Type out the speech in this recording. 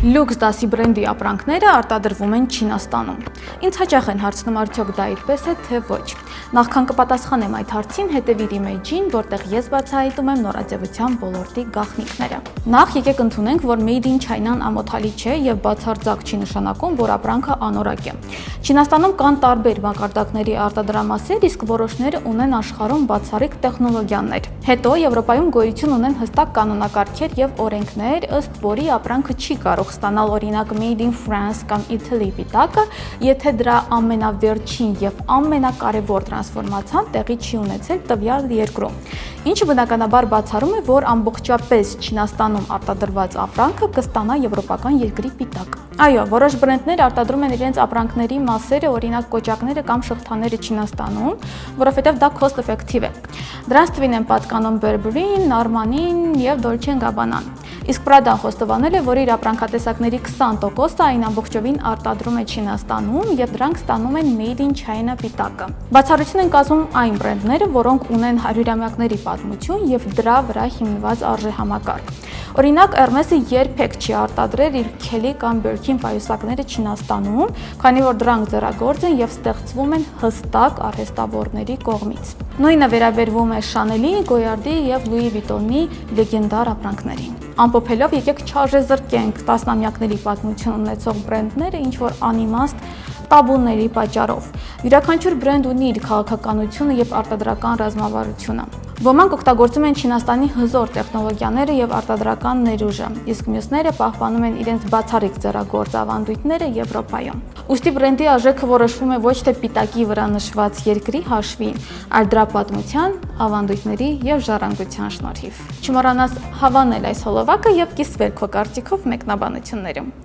Լյուքս դասի բրենդի ապրանքները արտադրվում են Չինաստանում։ Ինձ հաճախ են հարցնում, արդյոք դա այդպես է, թե ոչ։ Նախքան կպատասխանեմ այդ հարցին, հետևիր իմ էջին, որտեղ ես բացահայտում եմ նորաձևության ոլորտի գաղտնիքները։ Նախ եկեք ընդունենք, որ Made in China-ն ամոթալի չէ եւ բացարձակ չի նշանակում, որ ապրանքը անորակ է։ Չինաստանում կան տարբեր մակարդակների արտադրամասեր, իսկ որոշները ունեն աշխարհում բացառիկ տեխնոլոգիաներ։ Հետո Եվրոպայում գոյություն ունեն հստակ կանոնակարգեր եւ օրենքներ, ըստ որի ապրանքը չի կարող ստանալ օրինակ Made in France կամ Italy պիտակը, եթե դրա ամենավերջին եւ ամենակարևոր տրանսֆորմացիան տեղի չի ունեցել տվյալ երկրում։ Ինչը բնականաբար բացառում է, որ ամբողջապես Չինաստանում արտադրված ապրանքը կստանա եվրոպական երկրի պիտակ։ Այո, որոշ բրենդներ արտադրում են իրենց ապրանքների մասերը, օրինակ կոճակները կամ շղթաները Չինաստանում, որովհետև դա cost effective է։ Դրանց թվին են պատկանում Burberry-ն, Armani-ն եւ Dolce & Gabbana-ն։ Իսկ Prada-ն խոստովանել է, որ իր ապրանքատեսակների 20%-ը այն ամբողջովին արտադրում է Չինաստանում եւ դրանք ստանում են Made in China պիտակը։ Բացառություն են կազմում այն բրենդները, որոնք ունեն 100-ամյակների պատմություն եւ դրա վրա հիմնված արժեհամակարգ։ Օրինակ, Hermes-ը երբեք չի արտադրել իր Kelly կամ Birkin պայուսակները Չինաստանում, քանի որ դրանք ձեռագործ են եւ ստեղծվում են հստակ արհեստավորների կողմից։ Նույնը վերաբերվում է Chanel-ի, Goyard-ի եւ Louis Vuitton-ի լեգենդար ապրանքներին։ Ամփոփելով եկեք չարժեզրկենք տասնամյակների պատմություն ունեցող բրենդները ինչ որ անիմաստ տաբուների պատճառով։ Յուրաքանչյուր բրենդ ունի իր քաղաքականությունը եւ արտադրական ռազմավարությունը։ Ոմանք օգտագործում են Չինաստանի հզոր տեխնոլոգիաները եւ արտադրական ներուժը, իսկ մյուսները պահպանում են իրենց բացառիկ ձեռագործ ավանդույթները Եվրոպայում։ Ուստի բրենդի արժեքը որոշվում է ոչ թե պիտակի վրա նշված երկրի հաշվին, այլ դրա պատմության, ավանդույթների եւ ժառանգության շնորհիվ։ Չմոռանաս հավանել այս հոլովակը եւ կիսվել քո կարծիքով մեկնաբանություններում։